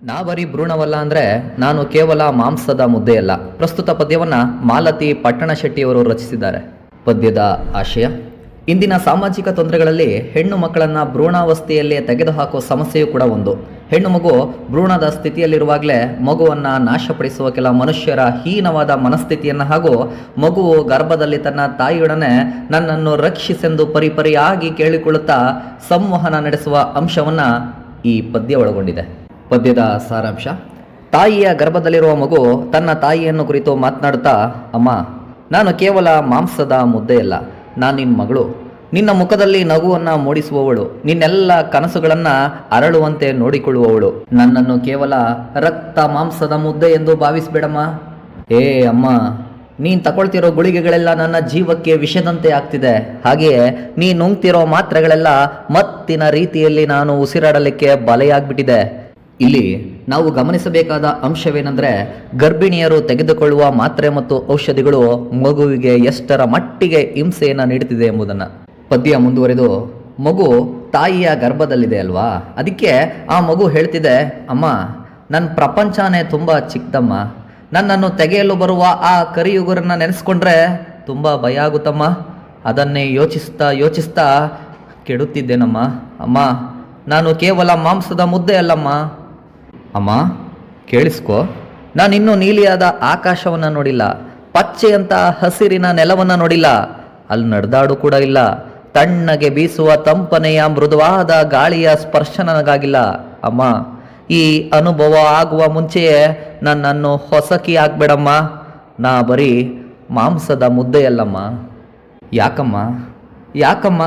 ನಾ ಬರೀ ಭ್ರೂಣವಲ್ಲ ಅಂದ್ರೆ ನಾನು ಕೇವಲ ಮಾಂಸದ ಮುದ್ದೆಯಲ್ಲ. ಪ್ರಸ್ತುತ ಪದ್ಯವನ್ನ ಮಾಲತಿ ಪಟ್ಟಣ ಶೆಟ್ಟಿಯವರು ರಚಿಸಿದ್ದಾರೆ. ಪದ್ಯದ ಆಶಯ: ಇಂದಿನ ಸಾಮಾಜಿಕ ತೊಂದರೆಗಳಲ್ಲಿ ಹೆಣ್ಣು ಮಕ್ಕಳನ್ನ ಭ್ರೂಣಾವಸ್ಥೆಯಲ್ಲೇ ತೆಗೆದುಹಾಕುವ ಸಮಸ್ಯೆಯೂ ಕೂಡ ಒಂದು. ಹೆಣ್ಣು ಮಗು ಭ್ರೂಣದ ಸ್ಥಿತಿಯಲ್ಲಿರುವಾಗಲೇ ಮಗುವನ್ನ ನಾಶಪಡಿಸುವ ಕೆಲ ಮನುಷ್ಯರ ಹೀನವಾದ ಮನಸ್ಥಿತಿಯನ್ನು ಹಾಗೂ ಮಗುವು ಗರ್ಭದಲ್ಲಿ ತನ್ನ ತಾಯಿಯೊಡನೆ ನನ್ನನ್ನು ರಕ್ಷಿಸೆಂದು ಪರಿಪರಿಯಾಗಿ ಕೇಳಿಕೊಳ್ಳುತ್ತಾ ಸಂವಹನ ನಡೆಸುವ ಅಂಶವನ್ನ ಈ ಪದ್ಯ ಒಳಗೊಂಡಿದೆ. ಪದ್ಯದ ಸಾರಾಂಶ: ತಾಯಿಯ ಗರ್ಭದಲ್ಲಿರುವ ಮಗು ತನ್ನ ತಾಯಿಯನ್ನು ಕುರಿತು ಮಾತನಾಡುತ್ತಾ, ಅಮ್ಮ, ನಾನು ಕೇವಲ ಮಾಂಸದ ಮುದ್ದೆಯಲ್ಲ, ನಾನು ನಿನ್ನ ಮಗಳು, ನಿನ್ನ ಮುಖದಲ್ಲಿ ನಗುವನ್ನು ಮೂಡಿಸುವವಳು, ನಿನ್ನೆಲ್ಲ ಕನಸುಗಳನ್ನು ಅರಳುವಂತೆ ನೋಡಿಕೊಳ್ಳುವವಳು. ನನ್ನನ್ನು ಕೇವಲ ರಕ್ತ ಮಾಂಸದ ಮುದ್ದೆ ಎಂದು ಭಾವಿಸಬೇಡಮ್ಮ. ಏ ಅಮ್ಮ, ನೀನು ತಗೊಳ್ತಿರೋ ಗುಳಿಗೆಗಳೆಲ್ಲ ನನ್ನ ಜೀವಕ್ಕೆ ವಿಷದಂತೆ ಆಗ್ತಿದೆ. ಹಾಗೆಯೇ ನೀನು ನುಂಗ್ತಿರೋ ಮಾತ್ರೆಗಳೆಲ್ಲ ಮತ್ತಿನ ರೀತಿಯಲ್ಲಿ ನಾನು ಉಸಿರಾಡಲಿಕ್ಕೆ ಬಲೆಯಾಗ್ಬಿಟ್ಟಿದೆ. ಇಲ್ಲಿ ನಾವು ಗಮನಿಸಬೇಕಾದ ಅಂಶವೇನೆಂದರೆ, ಗರ್ಭಿಣಿಯರು ತೆಗೆದುಕೊಳ್ಳುವ ಮಾತ್ರೆ ಮತ್ತು ಔಷಧಿಗಳು ಮಗುವಿಗೆ ಎಷ್ಟರ ಮಟ್ಟಿಗೆ ಹಿಂಸೆಯನ್ನು ನೀಡುತ್ತಿದೆ ಎಂಬುದನ್ನು. ಪದ್ಯ ಮುಂದುವರೆದು, ಮಗು ತಾಯಿಯ ಗರ್ಭದಲ್ಲಿದೆ ಅಲ್ವಾ, ಅದಕ್ಕೆ ಆ ಮಗು ಹೇಳ್ತಿದೆ, ಅಮ್ಮ, ನನ್ನ ಪ್ರಪಂಚನೇ ತುಂಬ ಚಿಕ್ಕದಮ್ಮ, ನನ್ನನ್ನು ತೆಗೆಯಲು ಬರುವ ಆ ಕರಿಯುಗುರನ್ನ ನೆನೆಸ್ಕೊಂಡ್ರೆ ತುಂಬ ಭಯ ಆಗುತ್ತಮ್ಮ. ಅದನ್ನೇ ಯೋಚಿಸ್ತಾ ಕೆಡುತ್ತಿದ್ದೇನಮ್ಮ. ಅಮ್ಮ, ನಾನು ಕೇವಲ ಮಾಂಸದ ಮುದ್ದೆ ಅಲ್ಲಮ್ಮ. ಅಮ್ಮ, ಕೇಳಿಸ್ಕೊ, ನಾನಿನ್ನೂ ನೀಲಿಯಾದ ಆಕಾಶವನ್ನು ನೋಡಿಲ್ಲ, ಪಚ್ಚೆಯಂತ ಹಸಿರಿನ ನೆಲವನ್ನು ನೋಡಿಲ್ಲ, ಅಲ್ಲಿ ನಡೆದಾಡು ಕೂಡ ಇಲ್ಲ, ತಣ್ಣಗೆ ಬೀಸುವ ತಂಪನೆಯ ಮೃದುವಾದ ಗಾಳಿಯ ಸ್ಪರ್ಶ ನನಗಾಗಿಲ್ಲ. ಅಮ್ಮ, ಈ ಅನುಭವ ಆಗುವ ಮುಂಚೆಯೇ ನನ್ನನ್ನು ಹೊಸಕಿ ಹಾಕ್ಬೇಡಮ್ಮ. ನಾ ಬರೀ ಮಾಂಸದ ಮುದ್ದೆಯಲ್ಲಮ್ಮ. ಯಾಕಮ್ಮ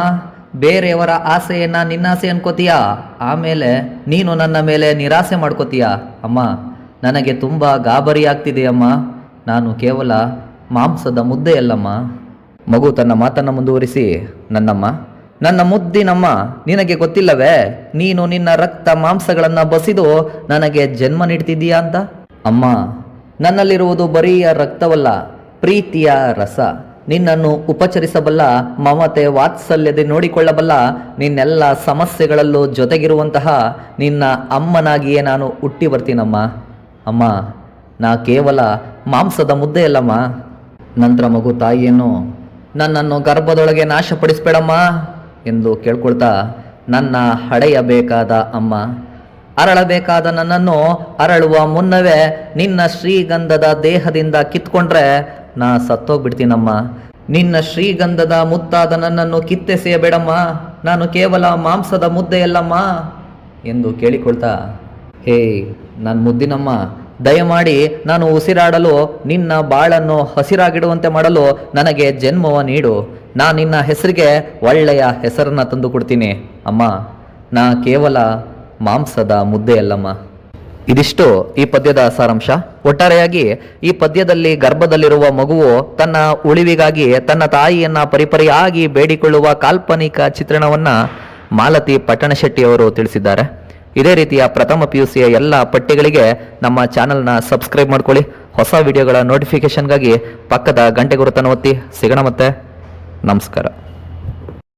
ಬೇರೆಯವರ ಆಸೆಯನ್ನು ನಿನ್ನಾಸೆ ಅನ್ಕೋತೀಯಾ? ಆಮೇಲೆ ನೀನು ನನ್ನ ಮೇಲೆ ನಿರಾಸೆ ಮಾಡ್ಕೋತೀಯಾ? ಅಮ್ಮ, ನನಗೆ ತುಂಬ ಗಾಬರಿ ಆಗ್ತಿದೆಯಮ್ಮ. ನಾನು ಕೇವಲ ಮಾಂಸದ ಮುದ್ದೆಯಲ್ಲಮ್ಮ. ಮಗು ತನ್ನ ಮಾತನ್ನು ಮುಂದುವರಿಸಿ, ನನ್ನ ಮುದ್ದಿನಮ್ಮ, ನಿನಗೆ ಗೊತ್ತಿಲ್ಲವೇ, ನೀನು ನಿನ್ನ ರಕ್ತ ಮಾಂಸಗಳನ್ನು ಬಸಿದು ನನಗೆ ಜನ್ಮ ನೀಡ್ತಿದ್ದೀಯಾ ಅಂತ? ಅಮ್ಮ, ನನ್ನಲ್ಲಿರುವುದು ಬರೀ ರಕ್ತವಲ್ಲ, ಪ್ರೀತಿಯ ರಸ. ನಿನ್ನನ್ನು ಉಪಚರಿಸಬಲ್ಲ, ಮಮತೆ ವಾತ್ಸಲ್ಯದೆ ನೋಡಿಕೊಳ್ಳಬಲ್ಲ, ನಿನ್ನೆಲ್ಲ ಸಮಸ್ಯೆಗಳಲ್ಲೂ ಜೊತೆಗಿರುವಂತಹ ನಿನ್ನ ಅಮ್ಮನಾಗಿಯೇ ನಾನು ಹುಟ್ಟಿ ಬರ್ತೀನಮ್ಮ. ಅಮ್ಮ, ನಾ ಕೇವಲ ಮಾಂಸದ ಮುದ್ದೆಯಲ್ಲಮ್ಮ. ನಂತರ ಮಗು ತಾಯಿಯನ್ನು, ನನ್ನನ್ನು ಗರ್ಭದೊಳಗೆ ನಾಶಪಡಿಸ್ಬೇಡಮ್ಮ ಎಂದು ಕೇಳ್ಕೊಳ್ತಾ, ನನ್ನ ಹಡೆಯಬೇಕಾದ ಅಮ್ಮ, ಅರಳಬೇಕಾದ ನನ್ನನ್ನು ಅರಳುವ ಮುನ್ನವೇ ನಿನ್ನ ಶ್ರೀಗಂಧದ ದೇಹದಿಂದ ಕಿತ್ಕೊಂಡ್ರೆ ನಾ ಸತ್ತೋಗ್ಬಿಡ್ತೀನಮ್ಮ. ನಿನ್ನ ಶ್ರೀಗಂಧದ ಮುತ್ತಾದ ನನ್ನನ್ನು ಕಿತ್ತೆಸೆಯಬೇಡಮ್ಮ. ನಾನು ಕೇವಲ ಮಾಂಸದ ಮುದ್ದೆಯಲ್ಲಮ್ಮ ಎಂದು ಕೇಳಿಕೊಳ್ತಾ, ಹೇ ನನ್ನ ಮುದ್ದಿನಮ್ಮ, ದಯಮಾಡಿ ನಾನು ಉಸಿರಾಡಲು, ನಿನ್ನ ಬಾಳನ್ನು ಹಸಿರಾಗಿಡುವಂತೆ ಮಾಡಲು ನನಗೆ ಜನ್ಮವ ನೀಡು. ನಾ ನಿನ್ನ ಹೆಸರಿಗೆ ಒಳ್ಳೆಯ ಹೆಸರನ್ನು ತಂದು ಕೊಡ್ತೀನಿ. ಅಮ್ಮ, ನಾ ಕೇವಲ ಮಾಂಸದ ಮುದ್ದೆಯಲ್ಲಮ್ಮ. ಇದಿಷ್ಟು ಈ ಪದ್ಯದ ಸಾರಾಂಶ. ಒಟ್ಟಾರೆಯಾಗಿ ಈ ಪದ್ಯದಲ್ಲಿ ಗರ್ಭದಲ್ಲಿರುವ ಮಗುವು ತನ್ನ ಉಳಿವಿಗಾಗಿ ತನ್ನ ತಾಯಿಯನ್ನ ಪರಿಪರಿಯಾಗಿ ಬೇಡಿಕೊಳ್ಳುವ ಕಾಲ್ಪನಿಕ ಚಿತ್ರಣವನ್ನ ಮಾಲತಿ ಪಟ್ಟಣ ಶೆಟ್ಟಿಯವರು ತಿಳಿಸಿದ್ದಾರೆ. ಇದೇ ರೀತಿಯ ಪ್ರಥಮ PUCಯ ಎಲ್ಲ ಪಠ್ಯಗಳಿಗೆ ನಮ್ಮ ಚಾನಲ್ನ ಸಬ್ಸ್ಕ್ರೈಬ್ ಮಾಡ್ಕೊಳ್ಳಿ. ಹೊಸ ವಿಡಿಯೋಗಳ ನೋಟಿಫಿಕೇಶನ್ಗಾಗಿ ಪಕ್ಕದ ಗಂಟೆ ಗುರುತನ್ನು ಒತ್ತಿ. ಸಿಗೋಣ ಮತ್ತೆ. ನಮಸ್ಕಾರ.